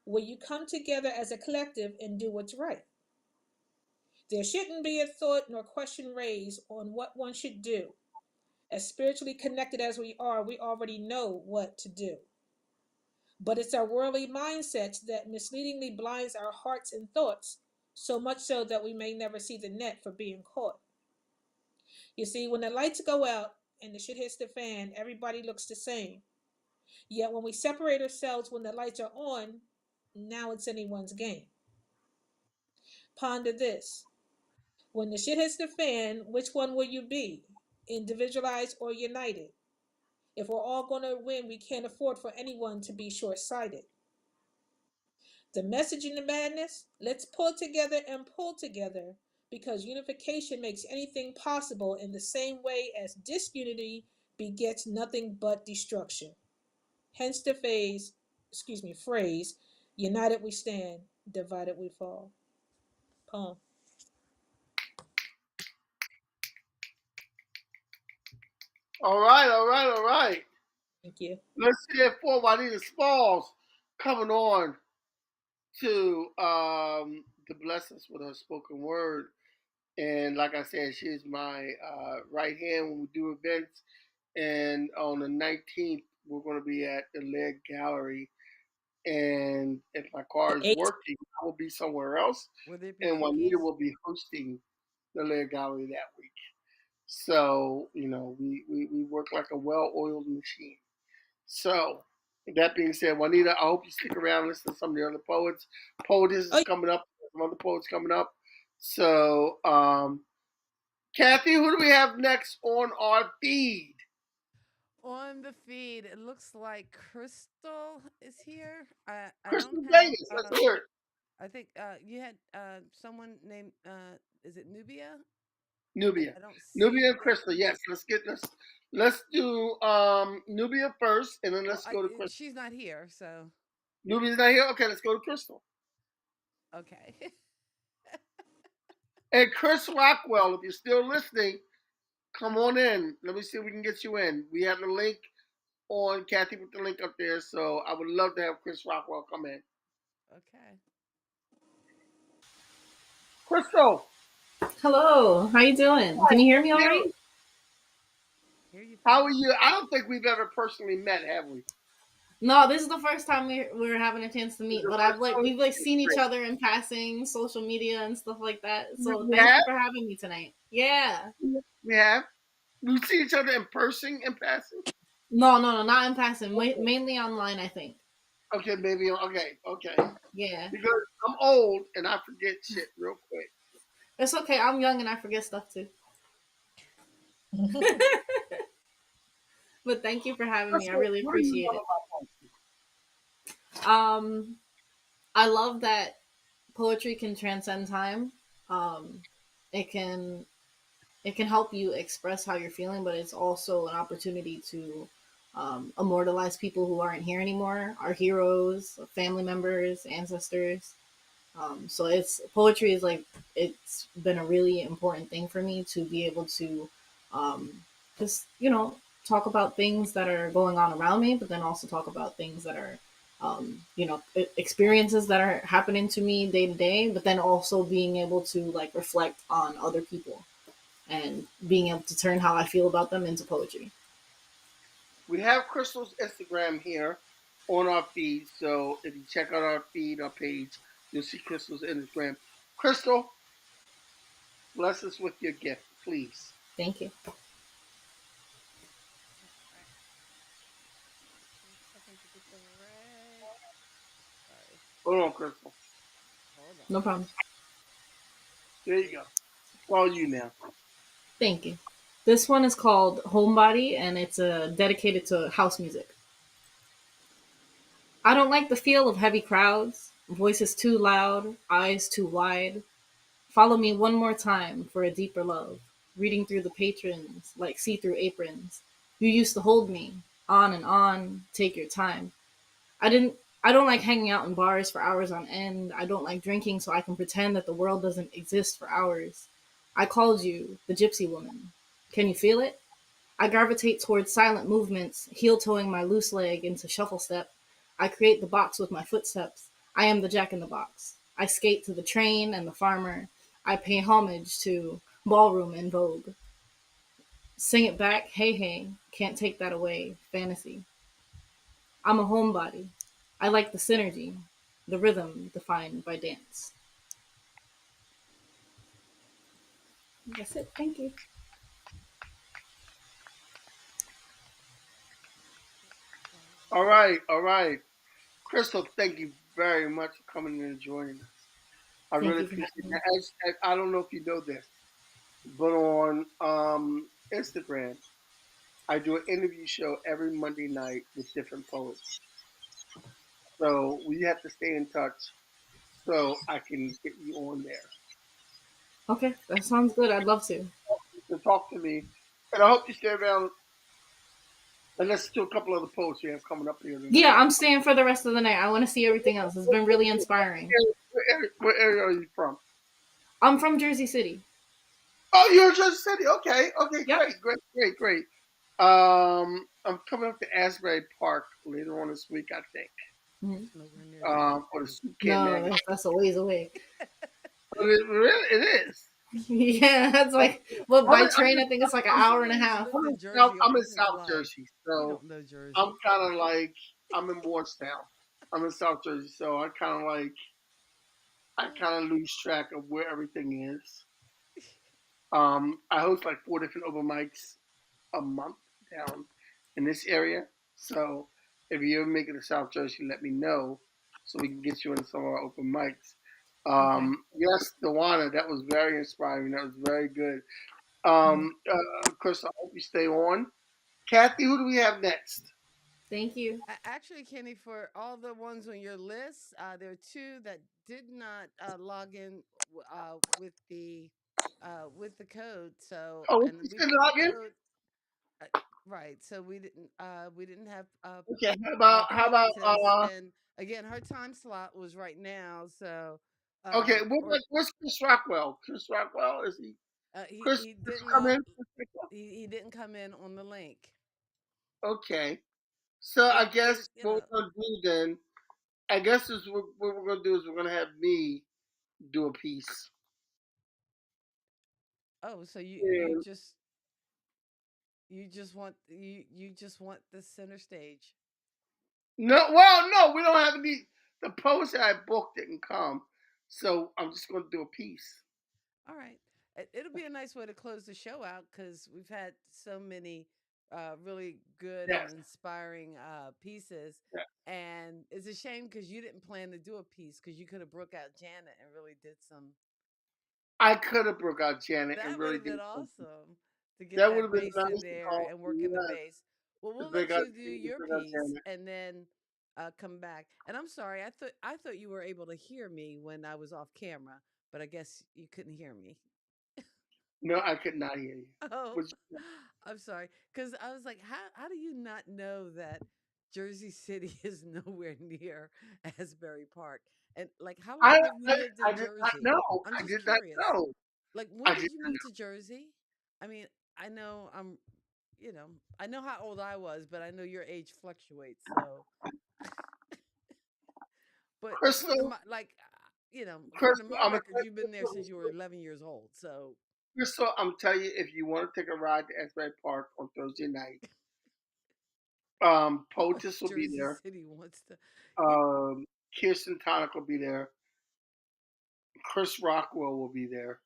Will you come together as a collective and do what's right? There shouldn't be a thought nor question raised on what one should do. As spiritually connected as we are, we already know what to do. But it's our worldly mindset that misleadingly blinds our hearts and thoughts, so much so that we may never see the net for being caught. You see, when the lights go out and the shit hits the fan, everybody looks the same. Yet when we separate ourselves when the lights are on, now it's anyone's game. Ponder this. When the shit hits the fan, which one will you be? Individualized or united? If we're all going to win, we can't afford for anyone to be short sighted. The message in the madness, let's pull together and pull together because unification makes anything possible in the same way as disunity begets nothing but destruction. Hence the phrase, united we stand, divided we fall. Poem. All right, all right, all right. Thank you. Let's hear for Juanita Smalls coming on to bless us with her spoken word. And like I said, she's my right hand when we do events. And on the 19th, we're going to be at the Lead Gallery. And if my car is Eight. working, I will be somewhere else. Will there be And Juanita cookies? will be hosting the Lead Gallery that week. So, we work like a well oiled machine. So, that being said, Juanita, I hope you stick around and listen to some of the other poets. POETYSS is Oh, coming up, some other poets coming up. So, Kathy, who do we have next on our feed? On the feed, it looks like Crystal is here. I don't Crystal have Davis, let's hear it. I think you had someone named is it Nubia? Nubia. I don't see Nubia and that. Crystal, yes. Let's do Nubia first and then Well, let's go to Crystal. she's not here, so Nubia's not here? Okay, let's go to Crystal. okay. And Chris Rockwell, if you're still listening, come on in. Let me see if we can get you in. We have the link on Kathy put the link up there, so I would love to have Chris Rockwell come in. Okay. Crystal, Hello, how you doing? Can you hear me all right? Hear you how fine. are you? I don't think we've ever personally met, have we? No, this is the first time we're having a chance to meet, but we've like seen each Great. other in passing, social media and stuff like that. So We thank have? you for having me tonight. Yeah. We have? We see each other in person, in passing? No, not in passing. Mainly online, I think. Okay, maybe. Okay. Yeah. Because I'm old and I forget shit real quick. It's okay. I'm young and I forget stuff too. But thank you for having me. I Crystal, really what do you appreciate love it. about poetry? I love that poetry can transcend time. Um, it can help you express how you're feeling, but it's also an opportunity to immortalize people who aren't here anymore, our heroes, family members, ancestors. So it's poetry is like it's been a really important thing for me to be able to um, just talk about things that are going on around me, but then also talk about things that are experiences that are happening to me day to day, but then also being able to like reflect on other people and being able to turn how I feel about them into poetry. We have Crystal's Instagram here on our feed, so if you check out our feed, our page, you'll see Crystal's Instagram. Crystal, bless us with your gift, please. Thank you. Right. 2 seconds to get the right. Sorry. Hold on, Crystal. Hold on. No problem. There you go. It's all you now. Thank you. This one is called Homebody and it's dedicated to house music. I don't like the feel of heavy crowds, voices too loud, eyes too wide. Follow me one more time for a deeper love, reading through the patrons like see through aprons. You used to hold me, on, take your time. I didn't I don't like hanging out in bars for hours on end. I don't like drinking so I can pretend that the world doesn't exist for hours. I called you the gypsy woman. Can you feel it? I gravitate towards silent movements, heel toeing my loose leg into shuffle step. I create the box with my footsteps. I am the jack in the box. I skate to the train and the farmer. I pay homage to ballroom and vogue. Sing it back, hey hey, can't take that away, fantasy. I'm a homebody. I like the synergy, the rhythm defined by dance. That's it, thank you. All right, all right. Crystal, thank you very much for coming in and joining us. I Thank really you for appreciate having me. that. I don't know if you know this, but on Instagram, I do an interview show every Monday night with different poets. So we have to stay in touch so I can get you on there Okay, that sounds good. I'd love to. to talk to me. And I hope you stay around and listen to a couple of the poets we have coming up here Yeah, tonight. I'm staying for the rest of the night. I want to see everything else. It's been really inspiring. Where area are you from? I'm from Jersey City. Oh, you're in Jersey City. Okay, okay, Yep. great. I'm coming up to Asbury Park later on this week, I think, Mhm. It's nowhere near Jersey for the City. Soup Can No, magazine. that's a ways away. But it is. Yeah, that's like, well, I'm by in, train, I think it's like an For hour some and a reason, half. lived in Jersey I'm all in his South life. Jersey, He so don't know I'm Jersey. kind of like I'm in Wardstown. I'm in South Jersey, so I kind of lose track of where everything is. I host like 4 different open mics a month down in this area. So if you ever make it to South Jersey, let me know so we can get you in some of our open mics. Okay. Yes, Dewana, that was very inspiring. That was very good. Chris, I hope you stay on. Kathy, who do we have next? Thank you. Actually, Kenny, for all the ones on your list, there are two that did not log in with the code. So, Oh, and she's we gonna put the log in. code uh, right. So we didn't have Okay, how about poetess, and again, her time slot was right now. So, okay, or what's Chris Rockwell? Chris Rockwell, is he Chris he didn't come log. in? He didn't come in on the link. Okay. So I It guess you what know. we're gonna do then, I guess is what we're gonna do is we're gonna have me do a piece. Oh, so And you just want the center stage. no, we don't have any. The post that I booked didn't come, so I'm just gonna do a piece. All right. It'll be a nice way to close the show out because we've had so many really good and Yes, inspiring pieces. yes. And it's a shame because you didn't plan to do a piece because you could have broke out Janet and really did some. I could have broke out Janet and That would really have did been something. awesome to get That would that have been bass in nice to there call. and work in the Yes, bass. Well, to we'll break let out, you do to your break out piece Janet. and then come back. And I'm sorry, I thought you were able to hear me when I was off camera, but I guess you couldn't hear me. No, I could not hear you. Oh, Which I'm sorry. Because I was like, how do you not know that Jersey City is nowhere near Asbury Park? And like, how long have you lived I in did not Jersey? know. I'm I just did not curious. know. Like, when I did did you not move know. to Jersey? I mean, I know I know how old I was, but I know your age fluctuates. So, but according to Crystal, my, according to Crystal, my I'm gonna records, you've been there since you were 11 years old. So, Crystal, I'm telling you, if you want to take a ride to Asbury Park on Thursday night, POETYSS will be Jersey there. City wants to. Yeah, Kirsten Tonic will be there. Chris Rockwell will be there,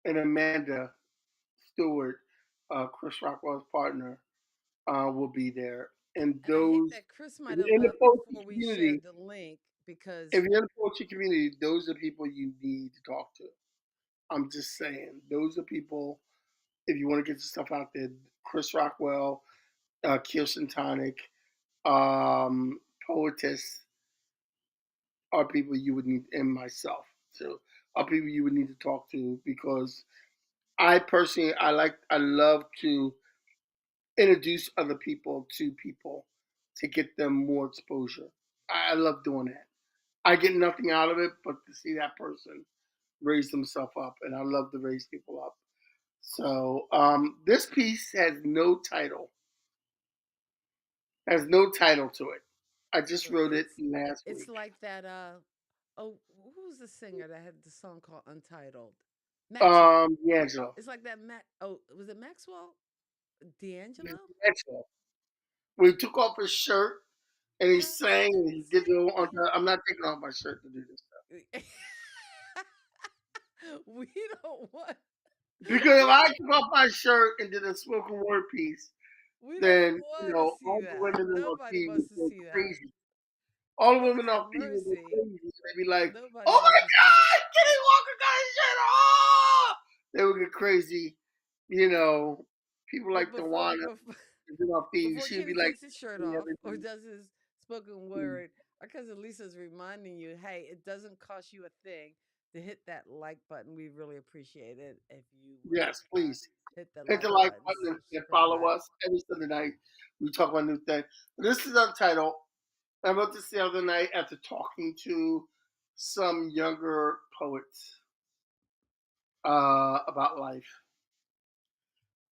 and Amanda Stewart, Chris Rockwell's partner, will be there. And and I hate those, that Chris if might have you're in the left poetry before we shared community, the link because if you're in the poetry community, those are people you need to talk to. I'm just saying, those are people. If you want to get your stuff out there, Chris Rockwell, Kirsten Tonic, POETYSS are people you would need, and myself. So are people you would need to talk to because I personally, I love to introduce other people to get them more exposure. I love doing that. I get nothing out of it but to see that person raise themselves up, and I love to raise people up. So this piece has no title to it. I just look, wrote it last it's week. like that. Oh, who was the singer that had the song called Untitled? Maxwell. D'Angelo. It's like that. Oh, was it Maxwell? D'Angelo? D'Angelo. Where he took off his shirt and he sang and he did it on. Singing. I'm not taking off my shirt to do this stuff We don't want. because if We I don't. took off my shirt and did a spoken word piece, We don't then want to see all the that. women in Nobody Ortiz would wants to go see that. crazy. All the Lord women in have Ortiz would go mercy. crazy. They'd be like, Nobody "Oh wants my to see. God, Kenny Walker got his shirt off!" They would get crazy. You know, people But like Tawana in Ortiz, before she'd be Kenny like takes his shirt and off or everything. does his spoken word, our cousin Lisa's reminding you, hey, it doesn't cost you a thing to hit that like button. We really appreciate it if you would Yes, please. hit the Hit like the like button, button and follow subscribe. us every Sunday night. We talk about new things. This is Untitled. I wrote this the other night after talking to some younger poets about life.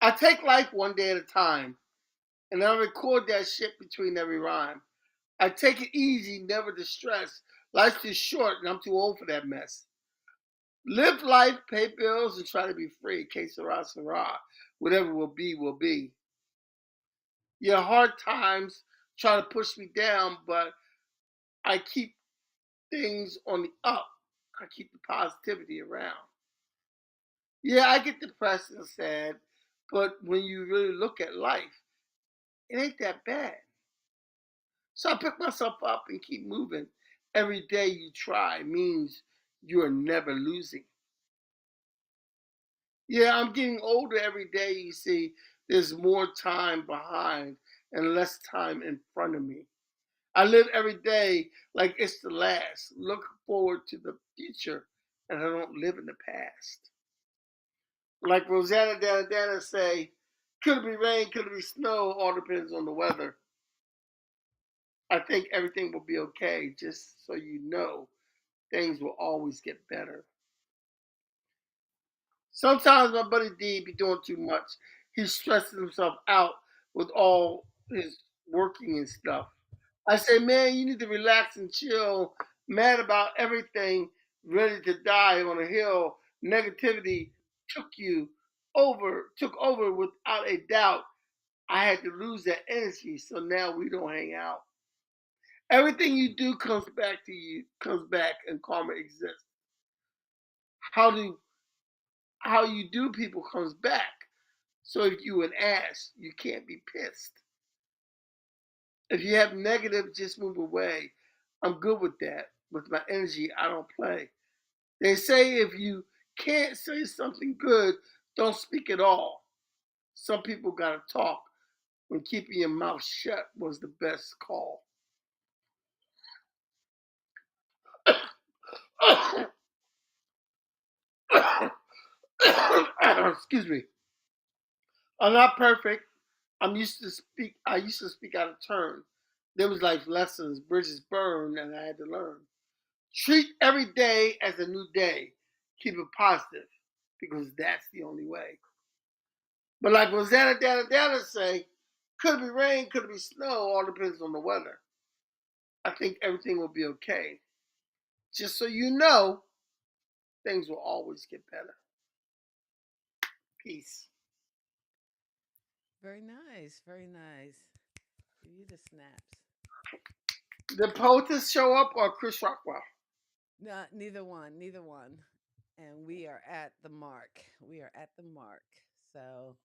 I take life one day at a time, and I record that shit between every rhyme. I take it easy, never to stress. Life's too short, and I'm too old for that mess. Live life, pay bills, and try to be free. Que sera, sera. Whatever will be, will be. Yeah, hard times try to push me down, but I keep things on the up. I keep the positivity around. Yeah, I get depressed and sad, but when you really look at life, it ain't that bad. So I pick myself up and keep moving. Every day you try means you are never losing. Yeah, I'm getting older every day. You see, there's more time behind and less time in front of me. I live every day like it's the last. Look forward to the future, and I don't live in the past. Like Rosanna Dana say, could it be rain, could it be snow? All depends on the weather. I think everything will be okay, just so you know, things will always get better. Sometimes my buddy D be doing too much. He's stressing himself out with all his working and stuff. I say, man, you need to relax and chill. Mad about everything, ready to die on a hill. Negativity took over without a doubt. I had to lose that energy, so now we don't hang out. Everything you do comes back to you, comes back, and karma exists. How do how you do people comes back. So if you an ass, you can't be pissed. If you have negative, just move away. I'm good with that. With my energy, I don't play. They say if you can't say something good, don't speak at all. Some people gotta talk when keeping your mouth shut was the best call. Excuse me. I'm not perfect. I used to speak out of turn. There was life lessons, bridges burned, and I had to learn. Treat every day as a new day. Keep it positive, because that's the only way. But like Rosanna Dana say, could it be rain, could it be snow, all depends on the weather. I think everything will be okay. Just so you know, things will always get better. Peace. Very nice. Very nice. Give you the snaps. Did POETYSS show up or Chris Rockwell? No, neither one. Neither one. And we are at the mark. We are at the mark. So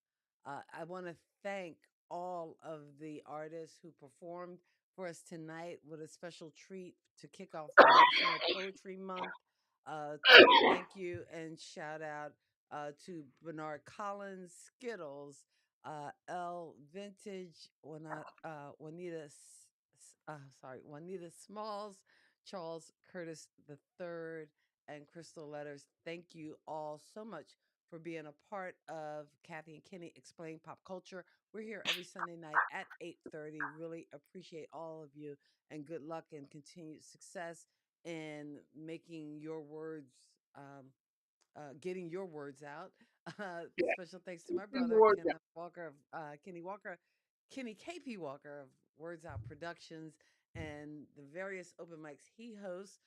I want to thank all of the artists who performed for us tonight with a special treat to kick off National Poetry Month. Thank you and shout out to Bernard Collins, Skittles, L Vintage, Juanita Smalls, Charles Curtis III, and Crystal Letters. Thank you all so much for being a part of Kathy and Kenny Explain Pop Culture. We're here every Sunday night at 8:30. Really appreciate all of you, and good luck and continued success in making your words, getting your words out. Yeah. Special thanks to my brother, Kenny KP Walker of Words Out Productions, and the various open mics he hosts.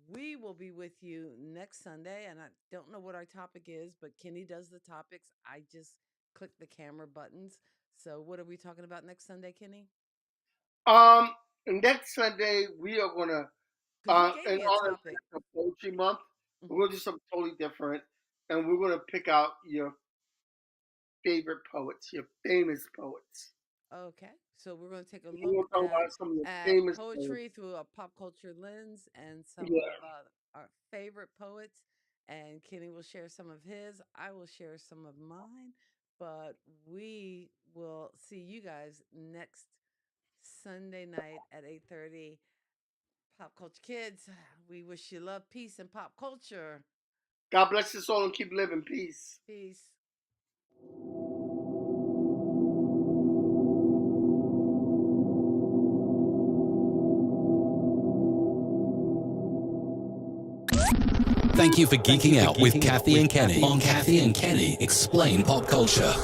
We will be with you next Sunday, and I don't know what our topic is, but Kenny does the topics. I just click the camera buttons. So, what are we talking about next Sunday, Kenny? Um, Next Sunday we are gonna, Because you gave in me a honor of topic. National Poetry Month, we're Mhm. gonna do something totally different, and we're gonna pick out your favorite poets, your famous poets. Okay, so we're going to take a We're look gonna talk about some of your at famous poets. poetry through a pop culture lens and some Yeah. of our favorite poets. And Kenny will share some of his. I will share some of mine. But we will see you guys next Sunday night at 8:30. Pop Culture Kids, we wish you love, peace, and pop culture. God bless us all and keep living. Peace. Peace. Thank you for geeking out with Kathy and Kenny on Kathy and Kenny Explain Pop Culture.